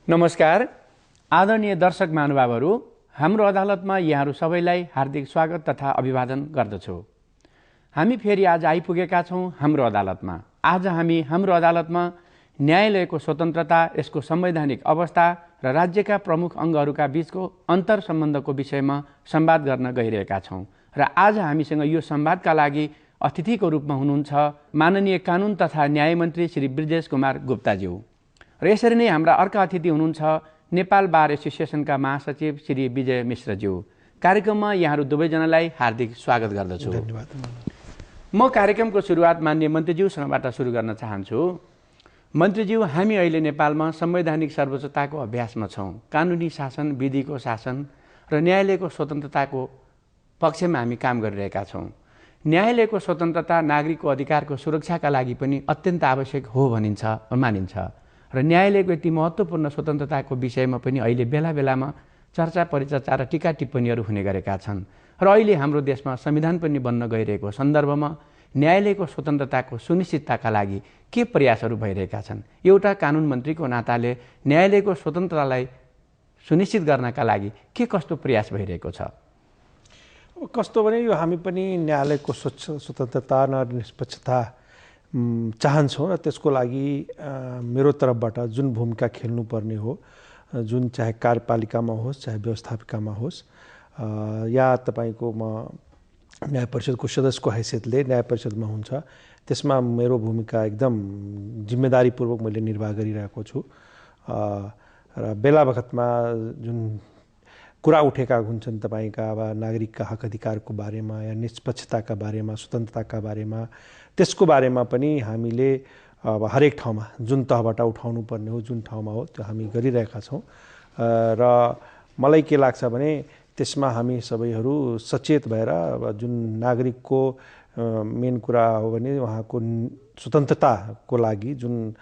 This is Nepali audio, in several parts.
नमस्कार आदरणीय दर्शक महानुभावहरू, हाम्रो अदालतमा यहाँहरू सबैलाई हार्दिक स्वागत तथा अभिवादन गर्दछु। हामी फेरि आज आइपुगेका छौँ हाम्रो अदालतमा। आज हामी हाम्रो अदालतमा न्यायालयको स्वतन्त्रता, यसको संवैधानिक अवस्था र राज्यका प्रमुख अङ्गहरूका बीचको अन्तर सम्बन्धको विषयमा संवाद गर्न गइरहेका छौँ। र आज हामीसँग यो संवादका लागि अतिथिको रूपमा हुनुहुन्छ माननीय कानुन तथा न्याय मन्त्री श्री ब्रिजेश कुमार गुप्ताज्यू। र यसरी नै हाम्रा अर्का अतिथि हुनुहुन्छ नेपाल बार एसोसिएसनका महासचिव श्री विजय मिश्रज्यू। कार्यक्रममा यहाँहरू दुवैजनालाई हार्दिक स्वागत गर्दछु। धन्यवाद। म कार्यक्रमको सुरुवात माननीय मन्त्रीज्यूसँगबाट सुरु गर्न चाहन्छु। मन्त्रीज्यू, हामी अहिले नेपालमा संवैधानिक सर्वोच्चताको अभ्यासमा छौँ। कानुनी शासन, विधिको शासन र न्यायालयको स्वतन्त्रताको पक्षमा हामी काम गरिरहेका छौँ। न्यायालयको स्वतन्त्रता नागरिकको अधिकारको सुरक्षाका लागि पनि अत्यन्त आवश्यक हो मानिन्छ र न्यायालयको यति महत्त्वपूर्ण स्वतन्त्रताको विषयमा पनि अहिले बेला बेलामा चर्चा परिचर्चा र टीका टिप्पणीहरू हुने गरेका छन्। र अहिले हाम्रो देशमा संविधान पनि बन्न गइरहेको सन्दर्भमा न्यायालयको स्वतन्त्रताको सुनिश्चितताका लागि के प्रयासहरू भइरहेका छन्? एउटा कानुन मन्त्रीको नाताले न्यायालयको स्वतन्त्रतालाई सुनिश्चित गर्नका लागि के कस्तो प्रयास भइरहेको छ? कस्तो भने यो हामी पनि न्यायालयको स्वतन्त्रता र निष्पक्षता चाहन्छौँ र त्यसको लागि मेरो तर्फबाट जुन भूमिका खेल्नुपर्ने हो, जुन चाहे कार्यपालिकामा होस् चाहे व्यवस्थापिकामा होस् या तपाईँको म न्याय परिषदको सदस्यको हैसियतले न्याय परिषदमा हुन्छ, त्यसमा मेरो भूमिका एकदम जिम्मेदारीपूर्वक मैले निर्वाह गरिरहेको छु। र बेला बखतमा जुन कुरा उठेका हुन्छन् तपाईँका अब नागरिकका हक अधिकारको बारेमा या निष्पक्षताका बारेमा, स्वतन्त्रताका बारेमा, त्यसको बारेमा पनि हामीले अब हरेक ठाउँमा जुन तहबाट उठाउनु पर्ने हो, जुन ठाउँमा हो त्यो हामी गरिरहेका छौँ। र मलाई के लाग्छ भने त्यसमा हामी सबैहरू सचेत भएर अब जुन नागरिकको मेन कुरा हो भने उहाँको स्वतन्त्रताको लागि जुन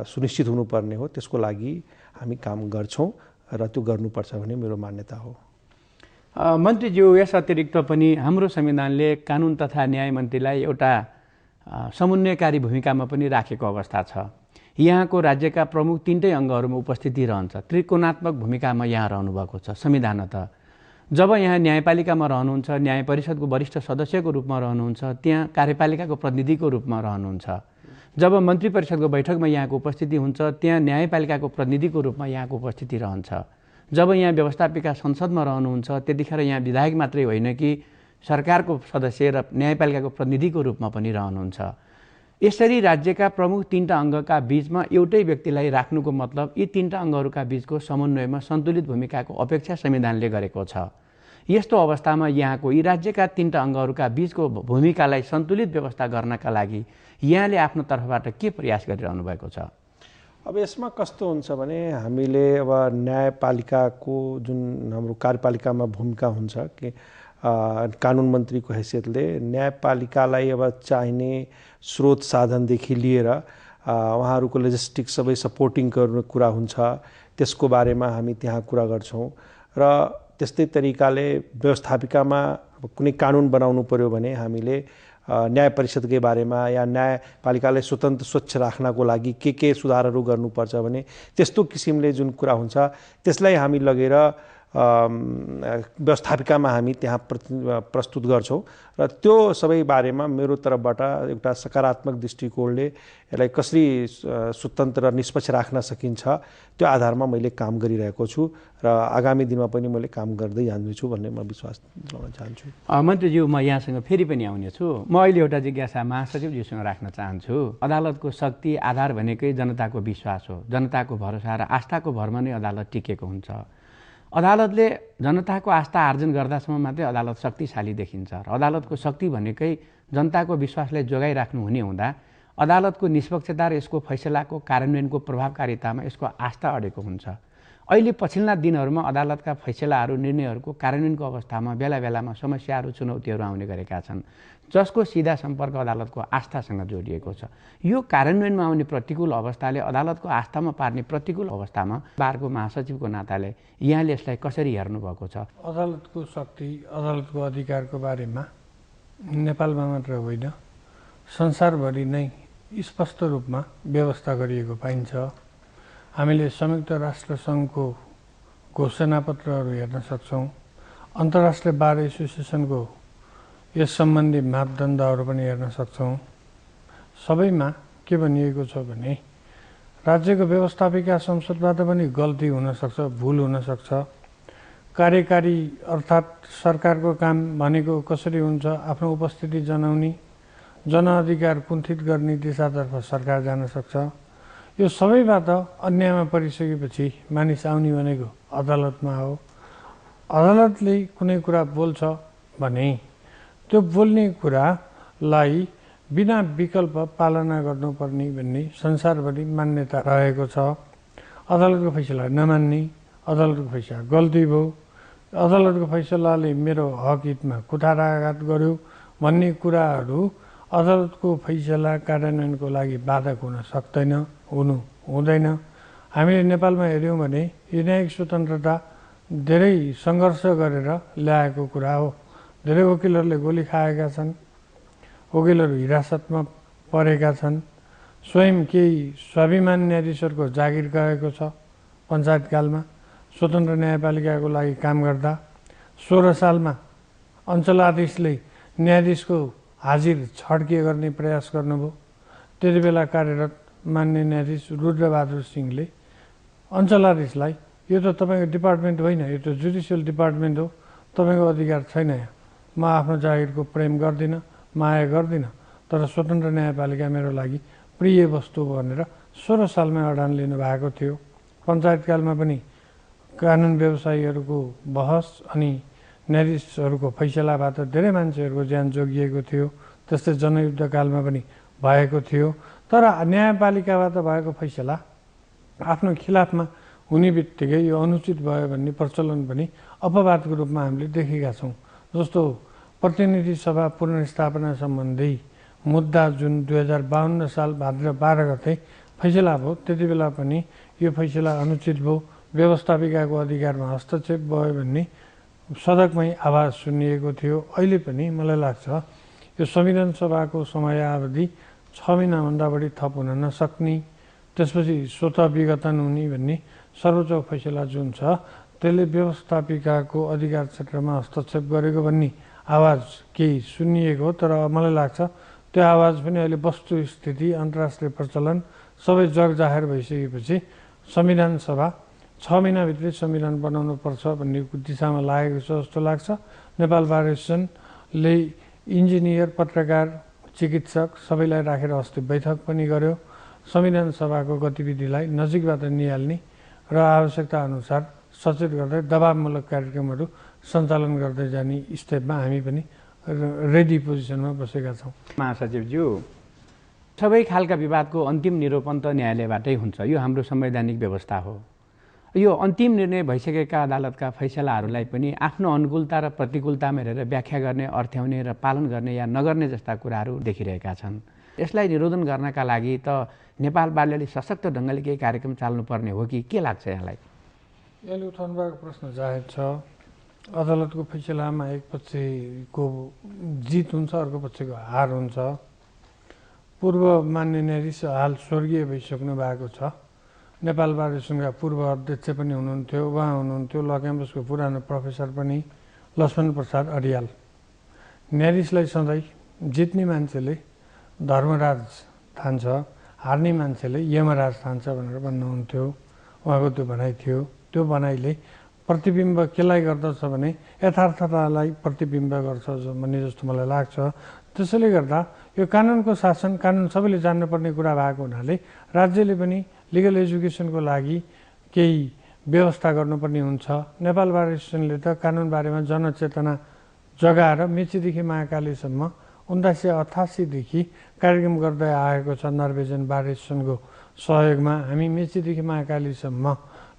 सुनिश्चित हुनुपर्ने हो त्यसको लागि हामी काम गर्छौँ र त्यो गर्नुपर्छ भन्ने मेरो मान्यता हो। मन्त्रीज्यू, यस अतिरिक्त पनि हाम्रो संविधानले कानुन तथा न्याय मन्त्रीलाई एउटा समन्वयकारी भूमिकामा पनि राखेको अवस्था छ। यहाँको राज्यका प्रमुख तीनटै अङ्गहरूमा उपस्थिति रहन्छ। त्रिकोणात्मक भूमिकामा यहाँ रहनुभएको छ संविधानतः। जब यहाँ न्यायपालिकामा रहनुहुन्छ, न्याय परिषदको वरिष्ठ सदस्यको रूपमा रहनुहुन्छ, त्यहाँ कार्यपालिकाको प्रतिनिधिको रूपमा रहनुहुन्छ। जब मन्त्री परिषदको बैठकमा यहाँको उपस्थिति हुन्छ, त्यहाँ न्यायपालिकाको प्रतिनिधिको रूपमा यहाँको उपस्थिति रहन्छ। जब यहाँ व्यवस्थापिका संसदमा रहनुहुन्छ, त्यतिखेर यहाँ विधायक मात्रै होइन कि सरकारको सदस्य र न्यायपालिकाको प्रतिनिधिको रूपमा पनि रहनुहुन्छ। यसरी राज्यका प्रमुख तीनटा अङ्गका बीचमा एउटै व्यक्तिलाई राख्नुको मतलब यी तीनटा अङ्गहरूका बीचको समन्वयमा सन्तुलित भूमिकाको अपेक्षा संविधानले गरेको छ। यस्तो अवस्थामा यहाँको यी राज्यका तीनटा अङ्गहरूका बीचको भूमिकालाई सन्तुलित व्यवस्था गर्नका लागि यहाँले आफ्नो तर्फबाट के प्रयास गरिरहनु भएको छ? अब यसमा कस्तो हुन्छ भने हामीले अब न्यायपालिकाको जुन हाम्रो कार्यपालिकामा भूमिका हुन्छ कि कानुन मन्त्रीको हैसियतले न्यायपालिकालाई अब चाहिने स्रोत साधनदेखि लिएर उहाँहरूको लजिस्टिक सबै सपोर्टिङ गर्ने कुरा हुन्छ, त्यसको बारेमा हामी त्यहाँ कुरा गर्छौँ। र त्यस्तै तरिकाले व्यवस्थापिकामा अब कुनै कानुन बनाउनु पर्यो भने हामीले न्याय परिषदकै बारेमा या न्यायपालिकालाई स्वतन्त्र स्वच्छ राख्नको लागि के सुधारहरू गर्नुपर्छ भने त्यस्तो किसिमले जुन कुरा हुन्छ त्यसलाई हामी लगेर व्यवस्थापिकामा हामी त्यहाँ प्रस्तुत गर्छौँ। र त्यो सबै बारेमा मेरो तर्फबाट एउटा सकारात्मक दृष्टिकोणले यसलाई कसरी स्वतन्त्र र निष्पक्ष राख्न सकिन्छ त्यो आधारमा मैले काम गरिरहेको छु र आगामी दिनमा पनि मैले काम गर्दै जान्छु भन्ने म विश्वास दिलाउन चाहन्छु। मन्त्रीज्यू, म यहाँसँग फेरि पनि आउनेछु। म अहिले एउटा जिज्ञासा महासचिवज्यूसँग राख्न चाहन्छु। अदालतको शक्ति आधार भनेकै जनताको विश्वास हो। जनताको भरोसा र आस्थाको भरमा नै अदालत टिकेको हुन्छ। अदालतले जनताको आस्था आर्जन गर्दासम्म मात्रै अदालत शक्तिशाली देखिन्छ। र अदालतको शक्ति भनेकै जनताको विश्वासलाई जोगाइराख्नु हुने हुँदा अदालतको निष्पक्षता र यसको फैसलाको कार्यान्वयनको प्रभावकारितामा यसको आस्था अडेको हुन्छ। अहिले पछिल्ला दिनहरूमा अदालतका फैसलाहरू, निर्णयहरूको कार्यान्वयनको अवस्थामा बेला बेलामा समस्याहरू, चुनौतीहरू आउने गरेका छन्, जसको सिधा सम्पर्क अदालतको आस्थासँग जोडिएको छ। यो कार्यान्वयनमा आउने प्रतिकूल अवस्थाले अदालतको आस्थामा पार्ने प्रतिकूल अवस्थामा बारको महासचिवको नाताले यहाँले यसलाई कसरी हेर्नुभएको छ? अदालतको शक्ति, अदालतको अधिकारको बारेमा नेपालमा मात्र होइन संसारभरि नै स्पष्ट रूपमा व्यवस्था गरिएको पाइन्छ। हामीले संयुक्त राष्ट्र सङ्घको घोषणापत्रहरू हेर्न सक्छौँ। अन्तर्राष्ट्रिय बार एसोसिएसनको यस सम्बन्धी मापदण्डहरू पनि हेर्न सक्छौँ। सबैमा के भनिएको छ भने राज्यको व्यवस्थापिका संसदबाट पनि गल्ती हुनसक्छ, भुल हुनसक्छ। कार्यकारी अर्थात् सरकारको काम भनेको कसरी हुन्छ, आफ्नो उपस्थिति जनाउने, जनअधिकार कुण्ठित गर्ने दिशातर्फ सरकार जान सक्छ। यो सबैबाट अन्यायमा परिसकेपछि मानिस आउने भनेको अदालतमा हो। अदालतले कुनै कुरा बोल्छ भने त्यो बोल्ने कुरालाई बिना विकल्प पालना गर्नुपर्ने भन्ने संसारभरि मान्यता रहेको छ। अदालतको फैसला नमान्ने, अदालतको फैसला गल्ती भयो, अदालतको फैसलाले मेरो हक हितमा कुठाराघात गर्यो भन्ने कुराहरू अदालतको फैसला कार्यान्वयनको लागि बाधक हुन सक्दैन, हुँदैन। हामीले नेपालमा हेऱ्यौँ भने यो न्यायिक स्वतन्त्रता धेरै सङ्घर्ष गरेर ल्याएको कुरा हो। धेरै वकिलहरूले गोली खाएका छन्, वकिलहरू हिरासतमा परेका छन्। स्वयं केही स्वाभिमान न्यायाधीशहरूको जागिर गएको छ। पञ्चायतकालमा स्वतन्त्र न्यायपालिकाको लागि काम गर्दा 16 सालमा अञ्चलाधीशले न्यायाधीशको हाजिर छड्के गर्ने प्रयास गर्नुभयो। त्यति बेला कार्यरत मान्य न्यायाधीश रुद्रबहादुर सिंहले अञ्चलाधीशलाई यो त तपाईँको डिपार्टमेन्ट होइन, यो त जुडिसियल डिपार्टमेन्ट हो, तपाईँको अधिकार छैन, यहाँ म आफ्नो जागिरको प्रेम गर्दिनँ, माया गर्दिनँ, तर स्वतन्त्र न्यायपालिका मेरो लागि प्रिय वस्तु भनेर 16 सालमा अडान लिनुभएको थियो। पञ्चायतकालमा पनि कानुन व्यवसायीहरूको बहस अनि न्यायाधीशहरूको फैसलाबाट धेरै मान्छेहरूको ज्यान जोगिएको थियो। त्यस्तै जनयुद्धकालमा पनि भएको थियो। तर न्यायपालिकाबाट भएको फैसला आफ्नो खिलाफमा हुने बित्तिकै यो अनुचित भयो भन्ने प्रचलन पनि अपवादको रूपमा हामीले देखेका छौँ। जस्तो प्रतिनिधि सभा पुनर्स्थापना सम्बन्धी मुद्दा जुन 2052 साल भाद्र 12 गते फैसला भयो, त्यति बेला पनि यो फैसला अनुचित भयो, व्यवस्थापिकाको अधिकारमा हस्तक्षेप भयो भन्ने सदकमै आवाज सुनिएको थियो। अहिले पनि मलाई लाग्छ यो संविधान सभाको समयावधि 6 महिनाभन्दा बढी थप हुन नसक्ने, त्यसपछि स्वतः विघटन हुने भन्ने सर्वोच्च फैसला जुन छ त्यसले व्यवस्थापिकाको अधिकार क्षेत्रमा हस्तक्षेप गरेको भन्ने आवाज केही सुनिएको हो। तर मलाई लाग्छ त्यो आवाज पनि अहिले वस्तुस्थिति, अन्तर्राष्ट्रिय प्रचलन सबै जग जाहेर भइसकेपछि संविधान सभा 6 महिनाभित्रै संविधान बनाउनु पर्छ भन्ने दिशामा लागेको छ जस्तो लाग्छ। नेपाल बार एसोसिएसनले इन्जिनियर, पत्रकार, चिकित्सक सबैलाई राखेर अस्ति बैठक पनि गर्यो। संविधान सभाको गतिविधिलाई नजिकबाट निहाल्ने र आवश्यकता अनुसार सचेत गर्दै दबावमूलक कार्यक्रमहरू सञ्चालन गर्दै जाने स्टेपमा हामी पनि रेडी पोजिसनमा बसेका छौँ। महासचिवज्यू, सबै खालका विवादको अन्तिम निरूपण त न्यायालयबाटै हुन्छ। यो हाम्रो संवैधानिक व्यवस्था हो। यो अन्तिम निर्णय भइसकेका अदालतका फैसलाहरूलाई पनि आफ्नो अनुकूलता र प्रतिकूलतामा हेरेर व्याख्या गर्ने, अर्थ्याउने र पालन गर्ने या नगर्ने जस्ता कुराहरू देखिरहेका छन्। यसलाई निरोधन गर्नका लागि त नेपाल बारले सशक्त ढङ्गले केही कार्यक्रम चाल्नुपर्ने हो कि के लाग्छ यहाँलाई? यसले उठाउनु भएको प्रश्न जाहेर छ। अदालतको फैसलामा एक पक्षको जित हुन्छ, अर्को पक्षको हार हुन्छ। पूर्व मान्य न्यायाधीश हाल स्वर्गीय भइसक्नु भएको छ। नेपाल बार एसोसिएसनका पूर्व अध्यक्ष पनि हुनुहुन्थ्यो, उहाँ हुनुहुन्थ्यो ल क्याम्पसको पुरानो प्रोफेसर पनि, लक्ष्मण प्रसाद अरियाल। न्यायाधीशलाई सधैँ जित्ने मान्छेले धर्मराज ठान्छ, हार्ने मान्छेले यमराज ठान्छ भनेर भन्नुहुन्थ्यो। उहाँको त्यो भनाइ थियो। त्यो भनाइले प्रतिबिम्ब केलाई गर्दछ भने यथार्थतालाई प्रतिबिम्ब गर्छ भन्ने जस्तो मलाई लाग्छ। त्यसैले गर्दा यो कानुनको शासन, कानुन सबैले जान्नुपर्ने कुरा भएको हुनाले राज्यले पनि लिगल एजुकेसनको लागि केही व्यवस्था गर्नुपर्ने हुन्छ। नेपाल बार एसोसिएसनले त कानुन बारेमा जनचेतना जगाएर मेचीदेखि महाकालीसम्म 1988 देखि कार्यक्रम गर्दै आएको छ। नर्वेजन बार एसोसिएसनको सहयोगमा हामी मेचीदेखि महाकालीसम्म,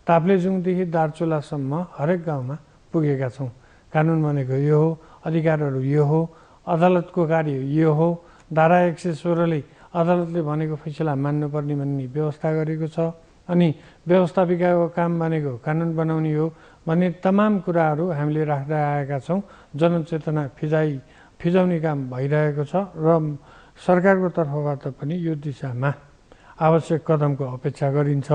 ताप्लेजुङदेखि दार्चुलासम्म हरेक गाउँमा पुगेका छौँ। कानुन भनेको यो हो, अधिकारहरू यो हो, अदालतको कार्य यो हो। धारा 116ले अदालतले भनेको फैसला मान्नुपर्ने भन्ने व्यवस्था गरेको छ। अनि व्यवस्थापिकाको काम भनेको कानुन बनाउने हो भन्ने तमाम कुराहरू हामीले राख्दै आएका छौँ। जनचेतना फिजाउने काम भइरहेको छ र सरकारको तर्फबाट पनि यो दिशामा आवश्यक कदमको अपेक्षा गरिन्छ।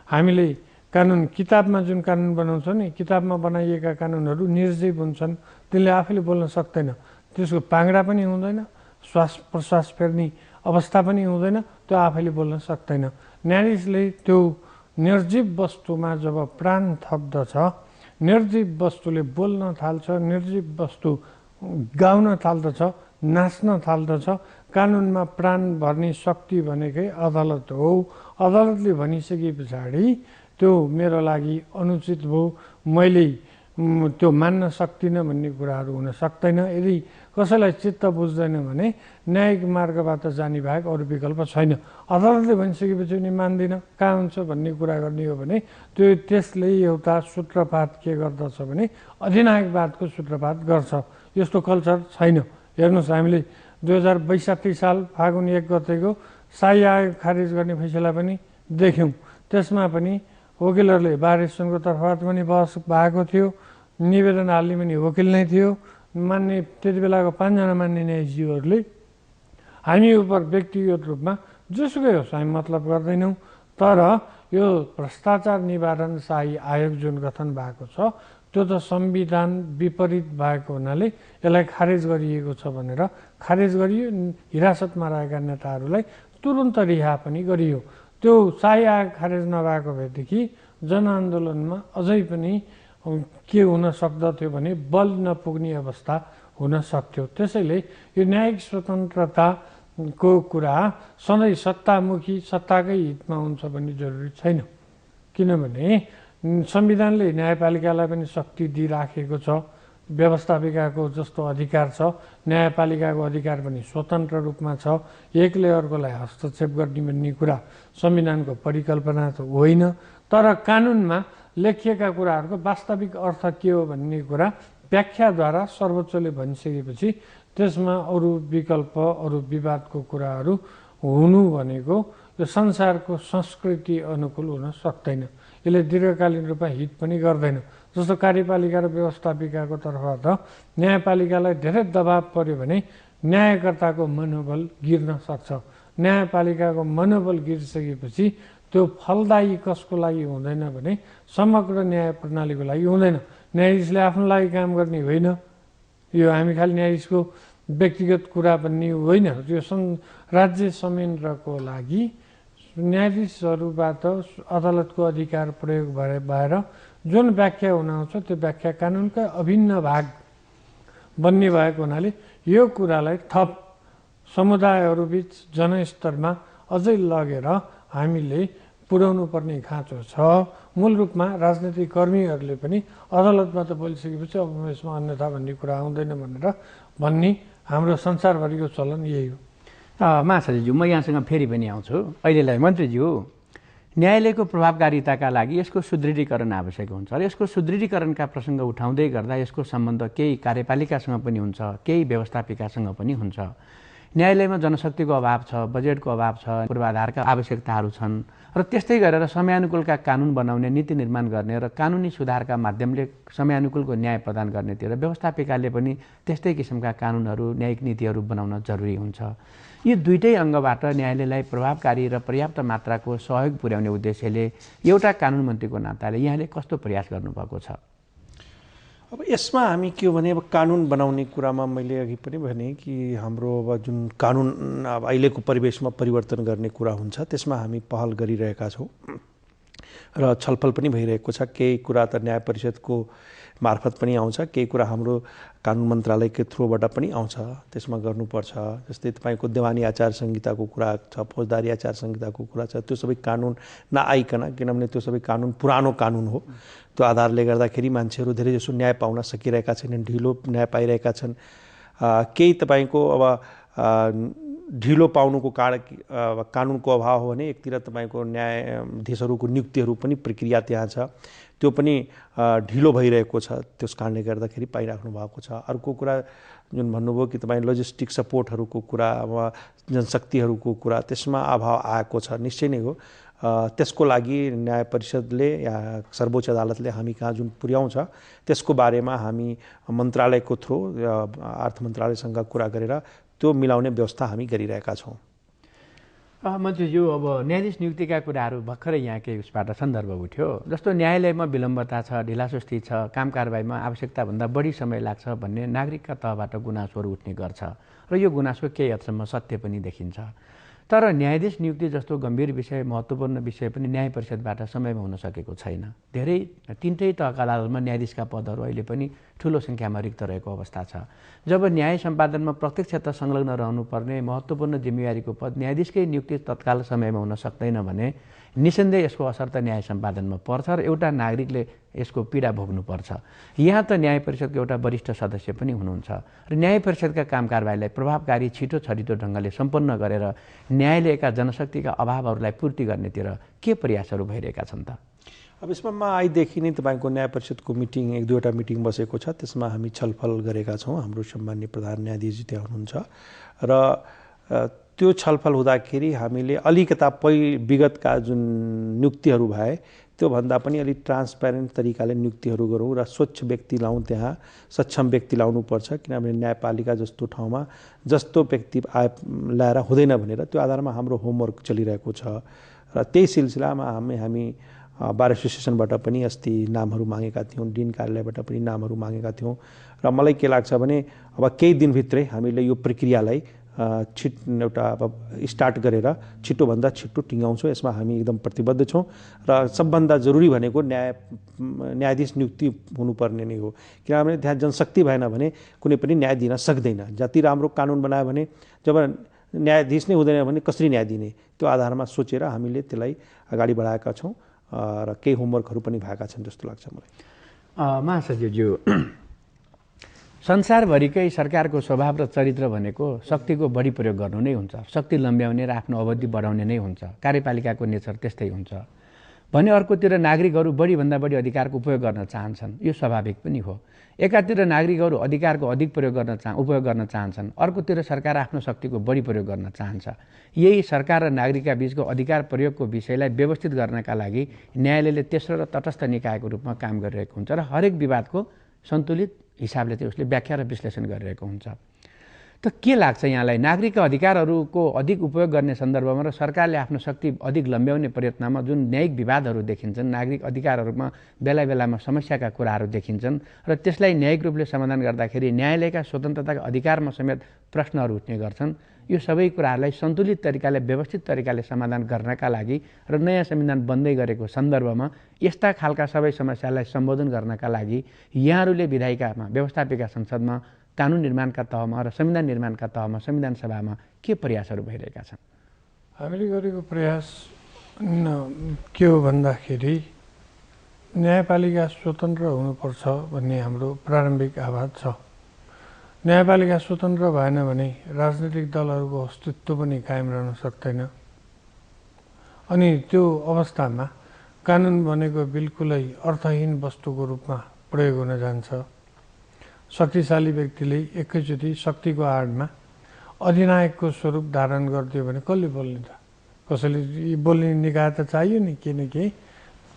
हामीले कानुन किताबमा जुन कानुन बनाउँछ नि, किताबमा बनाइएका कानुनहरू निर्जीव हुन्छन्, त्यसले आफैले बोल्न सक्दैन, त्यसको पाङ्ग्रा पनि हुँदैन, श्वास प्रश्वास फेर्ने अवस्था पनि हुँदैन, त्यो आफैले बोल्न सक्दैन। न्यायाधीशले त्यो निर्जीव वस्तुमा जब प्राण थप्दछ, निर्जीव वस्तुले बोल्न थाल्छ, निर्जीव वस्तु गाउन थाल्दछ, नाच्न थाल्दछ, कानुनमा प्राण भर्ने शक्ति भनेकै अदालत हो। अदालतले भनिसके पछाडि त्यो मेरो लागि अनुचित भयो, मैले त्यो मान्न सक्दिनँ भन्ने कुराहरू हुन सक्दैन। यदि कसैलाई चित्त बुझ्दैन भने न्यायिक मार्गबाट जाने बाहेक अरू विकल्प छैन। अदालतले भनिसकेपछि पनि मान्दिनँ कहाँ हुन्छ भन्ने कुरा गर्ने हो भने त्यसले एउटा सूत्रपात के गर्दछ भने अधिनायकवादको सूत्रपात गर्छ। यस्तो कल्चर छैन। हेर्नुहोस्, हामीले 2062 साल फागुन 1 गतेको शाही आयोग खारिज गर्ने फैसला पनि देख्यौँ। त्यसमा पनि वकिलहरूले बार एसोसिएसनको तर्फबाट पनि बहस भएको थियो, निवेदन हाल्ने पनि वकिल नै थियो। मान्ने त्यति बेलाको 5 जना मान्ने न्यायाधीशहरूले हामी उप व्यक्तिगत रूपमा जोसुकै होस् हामी मतलब गर्दैनौँ, तर यो भ्रष्टाचार निवारण शाही आयोग जुन गठन भएको छ त्यो त संविधान विपरीत भएको हुनाले यसलाई खारेज गरिएको छ भनेर खारेज गरियो। हिरासतमा रहेका नेताहरूलाई तुरुन्त रिहा पनि गरियो। त्यो शाही आयोग खारेज नभएको भएदेखि जनआन्दोलनमा अझै पनि के हुन सक्दथ्यो भने बल नपुग्ने अवस्था हुन सक्थ्यो। त्यसैले यो न्यायिक स्वतन्त्रताको कुरा सधैँ सत्तामुखी सत्ताकै हितमा हुन्छ भन्ने जरुरी छैन, किनभने संविधानले न्यायपालिकालाई पनि शक्ति दिइराखेको छ। व्यवस्थापिकाको जस्तो अधिकार छ, न्यायपालिकाको अधिकार पनि स्वतन्त्र रूपमा छ। एकले अर्कोलाई हस्तक्षेप गर्ने भन्ने कुरा संविधानको परिकल्पना त होइन, तर कानुनमा लेखिएका कुराहरूको वास्तविक अर्थ के हो भन्ने कुरा व्याख्याद्वारा सर्वोच्चले भनिसकेपछि त्यसमा अरू विकल्प अरू विवादको कुराहरू हुनु भनेको यो संसारको संस्कृति अनुकूल हुन सक्दैन। यसले दीर्घकालीन रूपमा हित पनि गर्दैन। जस्तो कार्यपालिका र व्यवस्थापिकाको तर्फबाट न्यायपालिकालाई धेरै दबाब पर्यो भने न्यायकर्ताको मनोबल गिर्न सक्छ। न्यायपालिकाको मनोबल गिरिसकेपछि त्यो फलदायी कसको लागि हुँदैन भने समग्र न्याय प्रणालीको लागि हुँदैन। न्यायाधीशले आफ्नो लागि काम गर्ने होइन। यो हामी खालि न्यायाधीशको व्यक्तिगत कुरा भन्ने होइन। यो राज्य संयन्त्रको लागि न्यायाधीशहरूबाट अदालतको अधिकार प्रयोग भएर जुन व्याख्या हुन आउँछ त्यो व्याख्या कानुनका अभिन्न भाग बन्ने भएको हुनाले यो कुरालाई थप समुदायहरूबीच जनस्तरमा अझै लगेर हामीले पुर्याउनु पर्ने खाँचो छ। मूल रूपमा राजनीतिक कर्मीहरूले पनि अदालतमा त बोलिसकेपछि अब यसमा अन्यथा भन्ने कुरा आउँदैन भनेर भन्ने हाम्रो संसारभरिको चलन यही हो। महासचिवज्यू, म यहाँसँग फेरि पनि आउँछु। अहिलेलाई मन्त्रीज्यू, न्यायालयको प्रभावकारिताका लागि यसको सुदृढीकरण आवश्यक हुन्छ र यसको सुदृढीकरणका प्रसङ्ग उठाउँदै गर्दा यसको सम्बन्ध केही कार्यपालिकासँग पनि हुन्छ, केही व्यवस्थापिकासँग पनि हुन्छ। न्यायालयमा जनशक्तिको अभाव छ, बजेटको अभाव छ, पूर्वाधारका आवश्यकताहरू छन् र त्यस्तै गरेर समयानुकूलका कानुन बनाउने, नीति निर्माण गर्ने र कानुनी सुधारका माध्यमले समयानुकूलको न्याय प्रदान गर्नेतिर व्यवस्थापिकाले पनि त्यस्तै किसिमका कानुनहरू, न्यायिक नीतिहरू बनाउन जरुरी हुन्छ। यी दुईटै अङ्गबाट न्यायालयलाई प्रभावकारी र पर्याप्त मात्राको सहयोग पुर्याउने उद्देश्यले एउटा कानुन मन्त्रीको नाताले यहाँले कस्तो प्रयास गर्नुभएको छ? अब यसमा हामी के हो भने अब कानुन बनाउने कुरामा मैले अघि पनि भने कि हाम्रो अब जुन कानुन अब अहिलेको परिवेशमा परिवर्तन गर्ने कुरा हुन्छ त्यसमा हामी पहल गरिरहेका छौँ र छलफल पनि भइरहेको छ। केही कुरा त न्याय परिषदको मार्फत पनि आउँछ, केही कुरा हाम्रो कानुन मन्त्रालयको थ्रुबाट पनि आउँछ, त्यसमा गर्नुपर्छ। जस्तै तपाईँको देवानी आचार संहिताको कुरा छ, फौजदारी आचार संहिताको कुरा छ, त्यो सबै कानुन नआइकन, किनभने त्यो सबै कानुन पुरानो कानुन हो, त्यो आधारले गर्दाखेरि मान्छेहरू धेरै जसो न्याय पाउन सकिरहेका छैनन्, ढिलो न्याय पाइरहेका छन्। केही तपाईँको अब ढिलो पाउनुको कारण कानुनको अभाव हो भने एकतिर तपाईँको न्यायाधीशहरूको नियुक्तिहरू पनि प्रक्रिया त्यहाँ छ, त्यो पनि ढिलो भइरहेको छ, त्यस कारणले गर्दाखेरि पाइराख्नु भएको छ। अर्को कुरा जुन भन्नुभयो कि तपाईँ लजिस्टिक सपोर्टहरूको कुरा वा जनशक्तिहरूको कुरा, त्यसमा अभाव आएको छ, निश्चय नै हो। त्यसको लागि न्याय परिषदले या सर्वोच्च अदालतले हामी कहाँ जुन पुर्याउँछ त्यसको बारेमा हामी मन्त्रालयको थ्रु अर्थ मन्त्रालयसँग कुरा गरेर त्यो मिलाउने व्यवस्था हामी गरिरहेका छौँ। मन्त्रीज्यू, अब न्यायाधीश नियुक्तिका कुराहरू भर्खरै यहाँकै उसबाट सन्दर्भ उठ्यो। जस्तो न्यायालयमा विलम्बता छ, ढिलासुस्ती छ, काम कारबाहीमा आवश्यकताभन्दा बढी समय लाग्छ भन्ने नागरिकका तहबाट गुनासोहरू उठ्ने गर्छ र यो गुनासो केही हदसम्म सत्य पनि देखिन्छ। तर न्यायाधीश नियुक्ति जस्तो गम्भीर विषय, महत्त्वपूर्ण विषय पनि न्याय परिषदबाट समयमा हुन सकेको छैन। धेरै तीनटै तहका अदालतमा न्यायाधीशका पदहरू अहिले पनि ठुलो सङ्ख्यामा रिक्त रहेको अवस्था छ। जब न्याय सम्पादनमा प्रत्यक्षतः संलग्न रहनुपर्ने महत्त्वपूर्ण जिम्मेवारीको पद न्यायाधीशकै नियुक्ति तत्काल समयमा हुन सक्दैन भने निसन्देह यसको असर त न्याय सम्पादनमा पर्छ र एउटा नागरिकले यसको पीडा भोग्नुपर्छ। यहाँ त न्याय परिषदको एउटा वरिष्ठ सदस्य पनि हुनुहुन्छ र न्याय परिषदका काम कारबाहीलाई प्रभावकारी छिटो छरितो ढङ्गले सम्पन्न गरेर न्यायालयका जनशक्तिका अभावहरूलाई पूर्ति गर्नेतिर के प्रयासहरू भइरहेका छन् त? अब यसमा आइदेखि नै तपाईँको न्याय परिषदको मिटिङ 1-2वटा मिटिङ बसेको छ। त्यसमा हामी छलफल गरेका छौँ। हाम्रो सम्माननीय प्रधान न्यायाधीशजी त्यहाँ हुनुहुन्छ र त्यो छलफल हुँदाखेरि हामीले अलिकता विगतका जुन नियुक्तिहरू भए त्योभन्दा पनि अलिक ट्रान्सप्यारेन्ट तरिकाले नियुक्तिहरू गरौँ र स्वच्छ व्यक्ति लाउँ, त्यहाँ सक्षम व्यक्ति लाउनुपर्छ। किनभने न्यायपालिका जस्तो ठाउँमा जस्तो व्यक्ति ल्याएर हुँदैन भनेर त्यो आधारमा हाम्रो होमवर्क चलिरहेको छ र त्यही सिलसिलामा हामी बार एसोसिएसनबाट पनि अस्ति नामहरू मागेका थियौँ, डिन कार्यालयबाट पनि नामहरू मागेका थियौँ र मलाई के लाग्छ भने अब केही दिनभित्रै हामीले यो प्रक्रियालाई एउटा अब स्टार्ट गरेर छिटोभन्दा छिटो टिङ्गाउँछौँ। यसमा हामी एकदम प्रतिबद्ध छौँ र सबभन्दा जरुरी भनेको न्यायाधीश नियुक्ति हुनुपर्ने नै हो। किनभने त्यहाँ जनशक्ति भएन भने कुनै पनि न्याय दिन सक्दैन। जति राम्रो कानुन बनायो भने जब न्यायाधीश नै हुँदैन भने कसरी न्याय दिने, त्यो आधारमा सोचेर हामीले त्यसलाई अगाडि बढाएका छौँ र केही होमवर्कहरू पनि भएका छन् जस्तो लाग्छ मलाई। महासचिवज्यू, संसारभरिकै सरकारको स्वभाव र चरित्र भनेको शक्तिको बढी प्रयोग गर्नु नै हुन्छ। शक्ति लम्ब्याउने र आफ्नो अवधि बढाउने नै हुन्छ। कार्यपालिकाको नेचर त्यस्तै हुन्छ भने अर्कोतिर नागरिकहरू बढीभन्दा बढी अधिकारको उपयोग गर्न चाहन्छन्। यो स्वाभाविक पनि हो। एकातिर नागरिकहरू अधिकारको अधिक उपयोग गर्न चाहन्छन्, अर्कोतिर सरकार आफ्नो शक्तिको बढी प्रयोग गर्न चाहन्छ। यही सरकार र नागरिकका बीचको अधिकार प्रयोगको विषयलाई व्यवस्थित गर्नका लागि न्यायालयले तेस्रो र तटस्थ निकायको रूपमा काम गरिरहेको हुन्छ र हरेक विवादको सन्तुलित हिसाबले चाहिँ उसले व्याख्या र विश्लेषण गरिरहेको हुन्छ। त के लाग्छ यहाँलाई, नागरिकका अधिकारहरूको अधिक उपयोग गर्ने सन्दर्भमा र सरकारले आफ्नो शक्ति अधिक लम्ब्याउने प्रयत्नमा जुन न्यायिक विवादहरू देखिन्छन्, नागरिक अधिकारहरूमा बेला बेलामा समस्याका कुराहरू देखिन्छन् र त्यसलाई न्यायिक रूपले समाधान गर्दाखेरि न्यायालयका स्वतन्त्रताका अधिकारमा समेत प्रश्नहरू उठ्ने गर्छन्। यो सबै कुराहरूलाई सन्तुलित तरिकाले व्यवस्थित तरिकाले समाधान गर्नका लागि र नयाँ संविधान बन्दै गरेको सन्दर्भमा यस्ता खालका सबै समस्यालाई सम्बोधन गर्नका लागि यहाँहरूले विधायिकामा, व्यवस्थापिका संसदमा, कानुन निर्माणका तहमा र संविधान निर्माणका तहमा, संविधान सभामा के प्रयासहरू भइरहेका छन्? हामीले गरेको प्रयास के हो भन्दाखेरि न्यायपालिका स्वतन्त्र हुनुपर्छ भन्ने हाम्रो प्रारम्भिक आवाज छ। न्यायपालिका स्वतन्त्र भएन भने राजनीतिक दलहरूको अस्तित्व पनि कायम रहन सक्दैन। अनि त्यो अवस्थामा कानुन भनेको बिल्कुलै अर्थहीन वस्तुको रूपमा प्रयोग हुन जान्छ। शक्तिशाली व्यक्तिले एकैचोटि शक्तिको आडमा अधिनायकको स्वरूप धारण गरिदियो भने कसले बोल्ने त? कसैले बोल्ने निकाय त चाहियो नि केही न केही।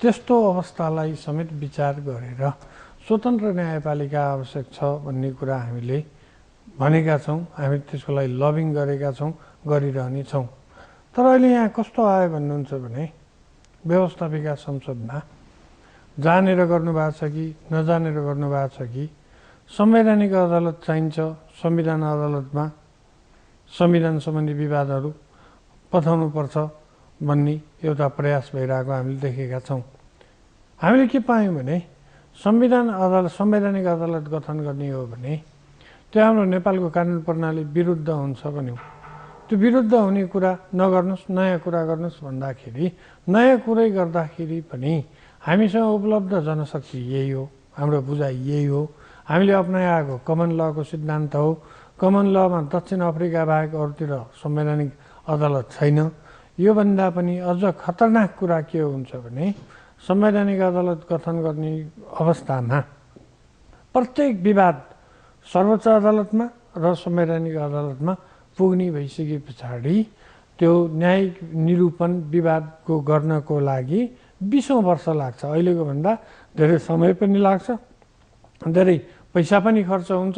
त्यस्तो अवस्थालाई समेत विचार गरेर स्वतन्त्र न्यायपालिका आवश्यक छ भन्ने कुरा हामीले भनेका छौँ। हामी त्यसको लागि लबिङ गरेका छौँ, गरिरहने छौँ। तर अहिले यहाँ कस्तो आयो भन्नुहुन्छ भने व्यवस्थापिका संसदमा जानेर गर्नुभएको छ कि नजानेर गर्नुभएको छ कि संवैधानिक अदालत चाहिन्छ, संविधान अदालतमा संविधान सम्बन्धी विवादहरू पठाउनुपर्छ भन्ने एउटा प्रयास भइरहेको हामीले देखेका छौँ। हामीले के पायौँ भने संवैधानिक अदालत गठन गर्ने हो भने त्यो हाम्रो नेपालको कानुन प्रणाली विरुद्ध हुन्छ भन्यौँ। त्यो विरुद्ध हुने कुरा नगर्नुहोस्, नयाँ कुरा गर्नुहोस् भन्दाखेरि नयाँ कुरै गर्दाखेरि पनि हामीसँग उपलब्ध जनशक्ति यही हो, हाम्रो बुझाइ यही हो। हामीले अपनाएको कमन लको सिद्धान्त हो। कमन लमा दक्षिण अफ्रिका बाहेक अरूतिर संवैधानिक अदालत छैन। योभन्दा पनि अझ खतरनाक कुरा के हुन्छ भने संवैधानिक अदालत गठन गर्ने अवस्थामा प्रत्येक विवाद सर्वोच्च अदालतमा र संवैधानिक अदालतमा पुग्ने भइसके पछाडि त्यो न्यायिक निरूपण विवादको गर्नको लागि 20औं वर्ष लाग्छ। अहिलेको भन्दा धेरै समय पनि लाग्छ, धेरै पैसा पनि खर्च हुन्छ।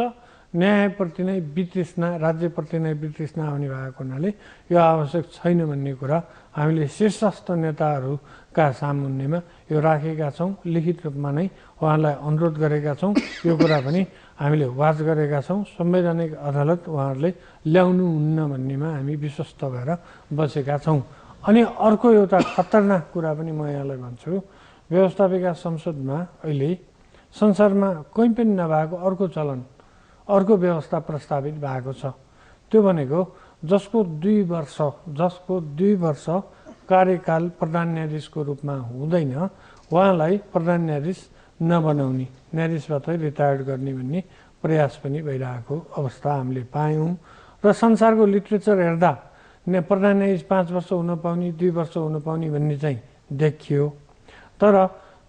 न्यायप्रति नै वितृष्णा, राज्यप्रति नै वितृष्णा आउने भएको हुनाले यो आवश्यक छैन भन्ने कुरा हामीले शीर्षस्थ नेताहरूका सामुन्नेमा यो राखेका छौँ। लिखित रूपमा नै उहाँलाई अनुरोध गरेका छौँ। यो कुरा पनि हामीले वाच गरेका छौँ। संवैधानिक अदालत उहाँहरूले ल्याउनुहुन्न भन्नेमा हामी विश्वस्त भएर बसेका छौँ। अनि अर्को एउटा खतरनाक कुरा पनि म यहाँलाई भन्छु, व्यवस्थापिका संसदमा अहिले संसारमा कहीँ पनि नभएको अर्को चलन, अर्को व्यवस्था प्रस्तावित भएको छ। त्यो भनेको जसको 2 वर्ष कार्यकाल प्रधान न्यायाधीशको रूपमा हुँदैन उहाँलाई प्रधान न्यायाधीश नबनाउने, न्यायाधीशबाटै रिटायर्ड गर्ने भन्ने प्रयास पनि भइरहेको अवस्था हामीले पायौँ। र संसारको लिट्रेचर हेर्दा प्रधान न्यायाधीश 5 वर्ष हुन पाउने, 2 वर्ष हुन पाउने भन्ने चाहिँ देखियो। तर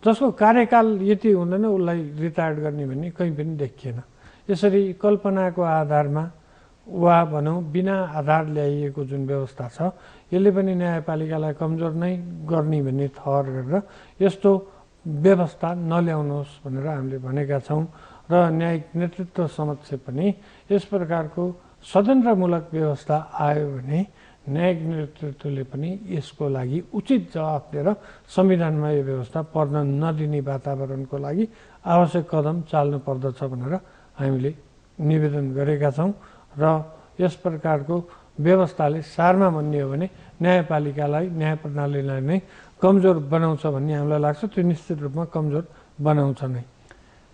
जसको कार्यकाल यति हुँदैन उसलाई रिटायर्ड गर्ने भन्ने कहीँ पनि देखिएन। यसरी कल्पनाको आधारमा वा भनौँ बिना आधार ल्याइएको जुन व्यवस्था छ यसले पनि न्यायपालिकालाई कमजोर नै गर्ने भन्ने थर गरेर यस्तो व्यवस्था नल्याउनुहोस् भनेर हामीले भनेका छौँ। र न्यायिक नेतृत्व समक्ष पनि यस प्रकारको स्वतन्त्रमूलक व्यवस्था आयो भने न्यायिक नेतृत्वले पनि यसको लागि उचित जवाफ दिएर संविधानमा यो व्यवस्था पर्न नदिने वातावरणको लागि आवश्यक कदम चाल्नु पर्दछ भनेर हामीले निवेदन गरेका छौँ। र यस प्रकारको व्यवस्थाले सारमा भन्ने हो भने न्यायपालिकालाई, न्याय प्रणालीलाई नै कमजोर बनाउँछ भन्ने हामीलाई लाग्छ। त्यो निश्चित रूपमा कमजोर बनाउँछ नै।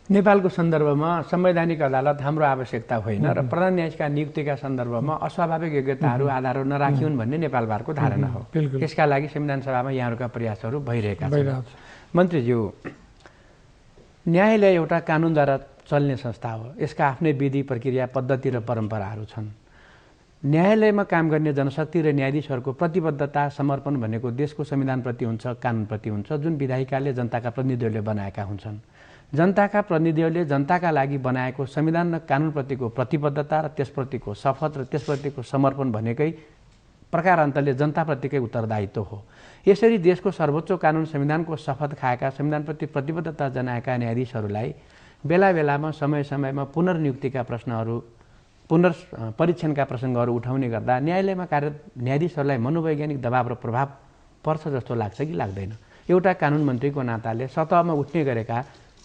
नेपालको सन्दर्भमा संवैधानिक अदालत हाम्रो आवश्यकता होइन र प्रधान न्यायाधीशका नियुक्तिका सन्दर्भमा अस्वाभाविक योग्यताहरू आधारहरू नराखिउन् भन्ने नेपाल भारतको धारणा हो। त्यसका लागि संविधान सभामा यहाँहरूका प्रयासहरू भइरहेका छन्। मन्त्रीज्यू, न्यायालय एउटा कानुनद्वारा चल्ने संस्था हो। यसका आफ्नै विधि, प्रक्रिया, पद्धति र परम्पराहरू छन्। न्यायालयमा काम गर्ने जनशक्ति र न्यायाधीशहरूको प्रतिबद्धता, समर्पण भनेको देशको संविधानप्रति हुन्छ, कानुनप्रति हुन्छ, जुन विधायिकाले जनताका प्रतिनिधिहरूले बनाएका हुन्छन्। जनताका प्रतिनिधिहरूले जनताका लागि बनाएको संविधान र कानुनप्रतिको प्रतिबद्धता र त्यसप्रतिको शपथ र त्यसप्रतिको समर्पण भनेकै प्रकारान्तरले जनताप्रतिकै उत्तरदायित्व हो। यसरी देशको सर्वोच्च कानुन संविधानको शपथ खाएका, संविधानप्रति प्रतिबद्धता जनाएका न्यायाधीशहरूलाई बेला बेलामा समय समयमा पुनर्नियुक्तिका प्रश्नहरू, परीक्षणका प्रसङ्गहरू उठाउने गर्दा न्यायालयमा कार्यरत न्यायाधीशहरूलाई मनोवैज्ञानिक दबाव र प्रभाव पर्छ जस्तो लाग्छ कि लाग्दैन? एउटा कानुन मन्त्रीको नाताले सतहमा उठ्ने गरेका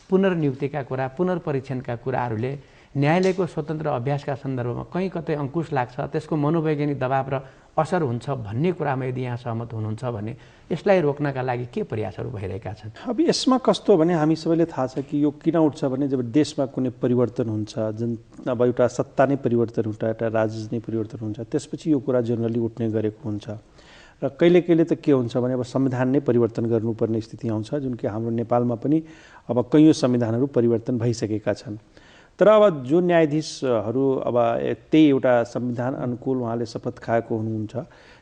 पुनर्नियुक्तिका कुरा, पुनर्परीक्षणका कुराहरूले न्यायालयको स्वतन्त्र अभ्यासका सन्दर्भमा कहीँ कतै अङ्कुश लाग्छ, त्यसको मनोवैज्ञानिक दबाव र असर हुन्छ भन्ने कुरामा यदि यहाँ सहमत हुनुहुन्छ भने यसलाई रोक्नका लागि के प्रयासहरू भइरहेका छन्? अब यसमा कस्तो भने हामी सबैले थाहा छ कि यो किन उठ्छ भने जब देशमा कुनै परिवर्तन हुन्छ, अब एउटा सत्ता नै परिवर्तन हुन्छ, एउटा राजनीति नै परिवर्तन हुन्छ, त्यसपछि यो कुरा जेनरली उठ्ने गरेको हुन्छ। र कहिले कहिले त के हुन्छ भने अब संविधान नै परिवर्तन गर्नुपर्ने स्थिति आउँछ, जुन कि हाम्रो नेपालमा पनि अब कैयौँ संविधानहरू परिवर्तन भइसकेका छन्। तर अब जो न्यायाधीशहरू अब त्यही एउटा संविधान अनुकूल उहाँले शपथ खाएको हुनुहुन्छ,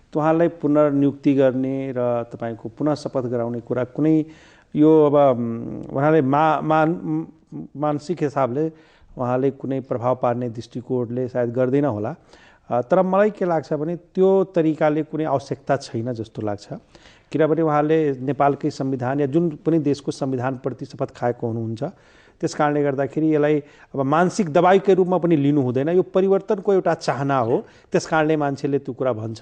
उहाँलाई पुनर्नियुक्ति गर्ने र तपाईँको पुनः शपथ गराउने कुरा कुनै यो अब उहाँले मानसिक हिसाबले उहाँले कुनै प्रभाव पार्ने दृष्टिकोणले सायद गर्दैन होला। तर मलाई के लाग्छ भने त्यो तरिकाले कुनै आवश्यकता छैन जस्तो लाग्छ। किनभने उहाँले नेपालकै संविधान या जुन पनि देशको संविधानप्रति शपथ खाएको हुनुहुन्छ, त्यस कारणले गर्दाखेरि यसलाई अब मानसिक दबाईकै रूपमा पनि लिनु हुँदैन। यो परिवर्तनको एउटा चाहना हो, त्यस कारणले मान्छेले त्यो कुरा भन्छ,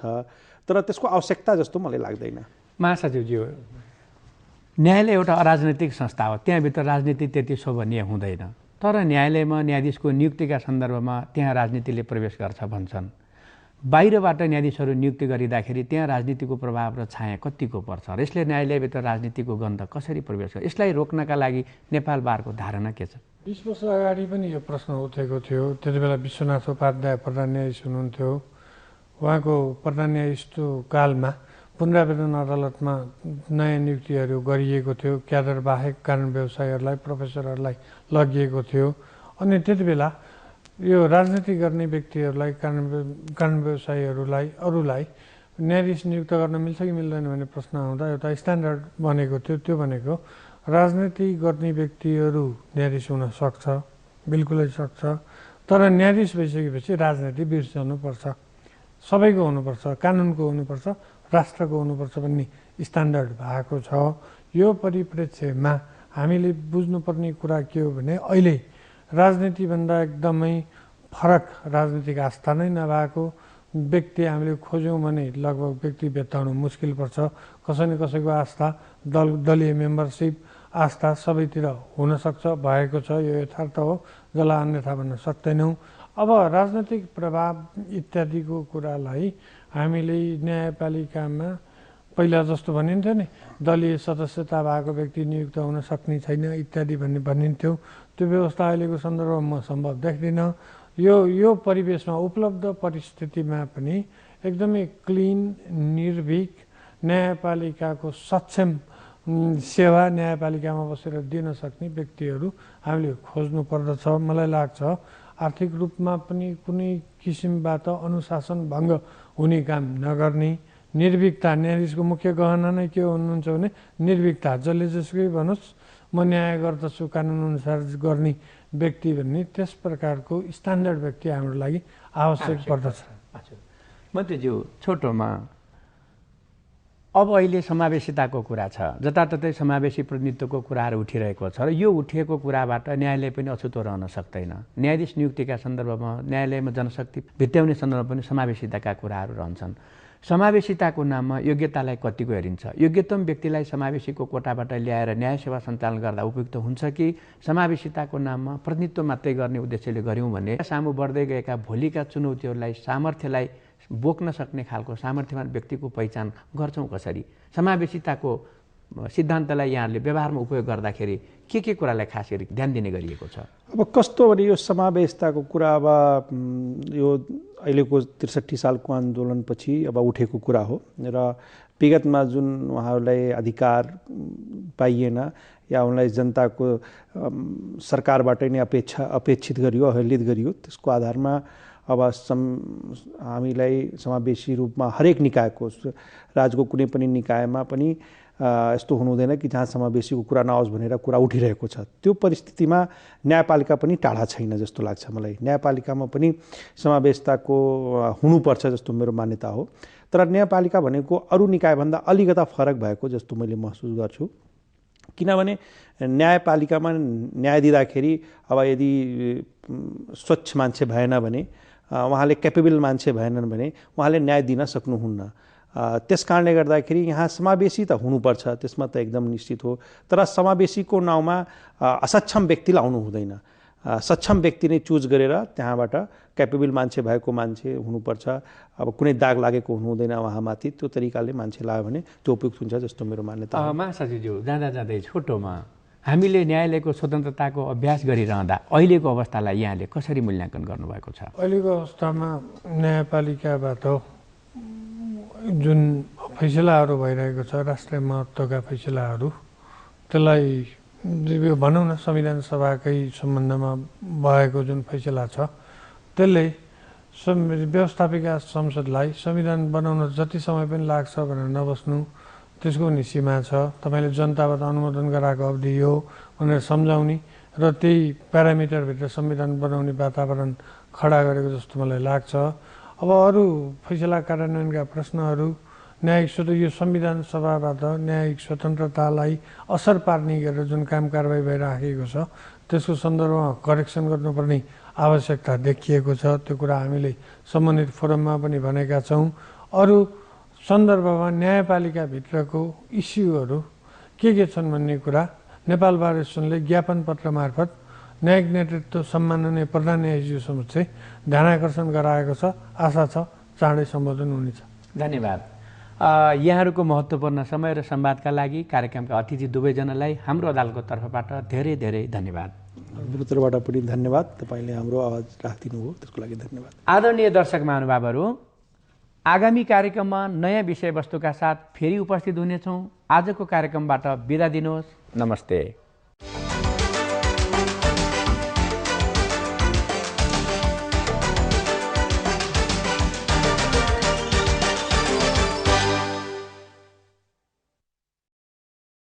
तर त्यसको आवश्यकता जस्तो मलाई लाग्दैन। महासचिवज्यू, न्यायालय एउटा अराजनैतिक संस्था हो, त्यहाँभित्र राजनीति त्यति शोभनीय हुँदैन। तर न्यायालयमा न्यायाधीशको नियुक्तिका सन्दर्भमा त्यहाँ राजनीतिले प्रवेश गर्छ भन्छन्। बाहिरबाट न्यायाधीशहरू नियुक्ति गरिँदाखेरि त्यहाँ राजनीतिको प्रभाव र छाया कतिको पर्छ र यसले न्यायालयभित्र राजनीतिको गन्ध कसरी प्रवेश गर्छ? यसलाई रोक्नका लागि नेपाल बारको धारणा के छ? 20 वर्ष अगाडि पनि यो प्रश्न उठेको थियो। त्यति बेला विश्वनाथ उपाध्याय प्रधान न्यायाधीश हुनुहुन्थ्यो। उहाँको प्रधान न्यायाधीशको कालमा पुनरावेदन अदालतमा नयाँ नियुक्तिहरू गरिएको थियो। क्याडर बाहेक कानुन व्यवसायीहरूलाई, प्रोफेसरहरूलाई लगिएको थियो। अनि त्यति बेला यो राजनीति गर्ने व्यक्तिहरूलाई, कानुन व्यवसायीहरूलाई, अरूलाई न्यायाधीश नियुक्त गर्न मिल्छ कि मिल्दैन भन्ने प्रश्न आउँदा एउटा स्ट्यान्डर्ड बनेको थियो। त्यो भनेको राजनीति गर्ने व्यक्तिहरू न्यायाधीश हुन सक्छ, बिल्कुलै सक्छ। तर न्यायाधीश भइसकेपछि राजनीति बिर्सनुपर्छ, सबैको हुनुपर्छ, कानुनको हुनुपर्छ, राष्ट्रको हुनुपर्छ भन्ने स्ट्यान्डर्ड भएको छ। यो परिप्रेक्ष्यमा हामीले बुझ्नुपर्ने कुरा के हो भने अहिले राजनीतिभन्दा एकदमै फरक राजनीतिक आस्था नै नभएको व्यक्ति हामीले खोज्यौँ भने लगभग व्यक्ति भेट्टाउनु मुस्किल पर्छ। कसै न कसैको आस्था दलीय मेम्बरसिप आस्था सबैतिर हुनसक्छ, भएको छ, यो यथार्थ हो, जसलाई अन्यथा भन्न सक्दैनौँ। अब राजनैतिक प्रभाव इत्यादिको कुरालाई हामीले न्यायपालिकामा पहिला जस्तो भनिन्थ्यो नि, दलीय सदस्यता भएको व्यक्ति नियुक्त हुन सक्ने छैन इत्यादि भन्ने भनिन्थ्यो। त्यो व्यवस्था अहिलेको सन्दर्भमा म सम्भव देख्दिनँ। यो परिवेशमा उपलब्ध परिस्थितिमा पनि एकदमै क्लिन, निर्भीक न्यायपालिकाको सक्षम सेवा न्यायपालिकामा बसेर दिन सक्ने व्यक्तिहरू हामीले खोज्नु पर्दछ। मलाई लाग्छ आर्थिक रूपमा पनि कुनै किसिमबाट अनुशासन भङ्ग हुने काम नगर्ने, निर्भीकता, न्यायाधीशको मुख्य गहना नै के हुनुहुन्छ भने निर्भीकता। जसले जसुकै भनोस् म न्याय गर्दछु कानुन अनुसार गर्ने व्यक्ति भन्ने त्यस प्रकारको स्ट्यान्डर्ड व्यक्ति हाम्रो लागि आवश्यक पर्दछ। मन्त्रीज्यू, छोटोमा अब अहिले समावेशिताको कुरा छ, जताततै समावेशी प्रतिनिधित्वको कुराहरू उठिरहेको छ र यो उठिएको कुराबाट न्यायालय पनि अछुतो रहन सक्दैन। न्यायाधीश नियुक्तिका सन्दर्भमा न्यायालयमा जनशक्ति भित्याउने सन्दर्भमा पनि समावेशिताका कुराहरू रहन्छन्। समावेशिताको नाममा योग्यतालाई कतिको हेरिन्छ? योग्यतम व्यक्तिलाई समावेशीको कोटाबाट ल्याएर न्याय सेवा सञ्चालन गर्दा उपयुक्त हुन्छ कि समावेशिताको नाममा प्रतिनिधित्व मात्रै गर्ने उद्देश्यले गऱ्यौँ भने सामु बढ्दै गएका भोलिका चुनौतीहरूलाई, सामर्थ्यलाई बोक्न सक्ने खालको सामर्थ्यवान व्यक्तिको पहिचान गर्छौँ कसरी? समावेशिताको सिद्धान्तलाई यहाँहरूले व्यवहारमा उपयोग गर्दाखेरि के कुरालाई खास गरी ध्यान दिने गरिएको छ? अब कस्तो भने यो समावेशिताको कुरा अब यो अहिलेको 63 सालको आन्दोलनपछि अब उठेको कुरा हो र विगतमा जुन उहाँहरूलाई अधिकार पाइएन या उनलाई जनताको सरकारबाट नै अपेक्षित गरियो, अवहेलित गरियो, त्यसको आधारमा अब हामीलाई समावेशी रूपमा हरेक निकायको, राज्यको कुनै पनि निकायमा पनि यस्तो हुनु हुँदैन कि जहाँ समावेशीको कुरा नआओस् भनेर कुरा उठिरहेको छ। त्यो परिस्थितिमा न्यायपालिका पनि टाढा छैन जस्तो लाग्छ मलाई। न्यायपालिकामा पनि समावेशिताको हुनुपर्छ जस्तो मेरो मान्यता हो। तर न्यायपालिका भनेको अरू निकायभन्दा अलिकता फरक भएको जस्तो मैले महसुस गर्छु। किनभने न्यायपालिकामा न्याय दिँदाखेरि अब यदि स्वच्छ मान्छे भएन भने, उहाँले क्यापेबल मान्छे भएनन् भने उहाँले न्याय दिन सक्नुहुन्न। त्यस कारणले गर्दाखेरि यहाँ समावेशी त हुनुपर्छ, त्यसमा त एकदम निश्चित हो। तर समावेशीको नाउँमा असक्षम व्यक्तिलाई आउनु हुँदैन। सक्षम व्यक्ति नै चुज गरेर त्यहाँबाट क्यापेबल मान्छे भएको मान्छे हुनुपर्छ। अब कुनै दाग लागेको हुनु हुँदैन उहाँमाथि। त्यो तरिकाले मान्छे लाग्यो भने त्यो उपयुक्त हुन्छ जस्तो मेरो मान्यता हो। महासचिवज्यू, जाँदा जाँदै छोटोमा हामीले न्यायालयको स्वतन्त्रताको अभ्यास गरिरहँदा अहिलेको अवस्थालाई यहाँले कसरी मूल्याङ्कन गर्नुभएको छ? अहिलेको अवस्थामा न्यायपालिकाबाट जुन फैसलाहरू भइरहेको छ, राष्ट्रिय महत्त्वका फैसलाहरू, त्यसलाई भनौँ न संविधान सभाकै सम्बन्धमा भएको जुन फैसला छ त्यसले व्यवस्थापिका संसदलाई संविधान बनाउन जति समय पनि लाग्छ भनेर नबस्नु, त्यसको नि सीमा छ। तपाईँले जनताबाट अनुमोदन गराएको अवधि हो भनेर सम्झाउने र त्यही प्यारामिटरभित्र संविधान बनाउने वातावरण खडा गरेको जस्तो मलाई लाग्छ। अब अरू फैसला कार्यान्वयनका प्रश्नहरू न्यायिक यो संविधान सभाबाट न्यायिक स्वतन्त्रतालाई असर पार्ने गरेर जुन काम कारबाही भइराखेको छ त्यसको सन्दर्भमा करेक्सन गर्नुपर्ने आवश्यकता देखिएको छ। त्यो कुरा हामीले सम्बन्धित फोरममा पनि भनेका छौँ। अरू सन्दर्भमा न्यायपालिकाभित्रको इस्युहरू के छन् भन्ने कुरा नेपाल बार एसोसिएसनले ज्ञापन पत्र मार्फत न्यायिक नेतृत्व सम्माननीय प्रधान न्यायाधीश समक्ष ध्यानाकर्षण गराएको छ। आशा छ चाँडै सम्बोधन हुनेछ। धन्यवाद। यहाँहरूको महत्त्वपूर्ण समय र संवादका लागि कार्यक्रमका अतिथि दुवैजनालाई हाम्रो अदालतको तर्फबाट धेरै धेरै धन्यवाद। मेरो तर्फबाट पनि धन्यवाद। तपाईँले हाम्रो आवाज राखिदिनु भयो, त्यसको लागि धन्यवाद। आदरणीय दर्शक महानुभावहरू, आगामी कार्यक्रममा नयाँ विषयवस्तुका साथ फेरि उपस्थित हुनेछौँ। आजको कार्यक्रमबाट बिदा दिनुहोस्। नमस्ते।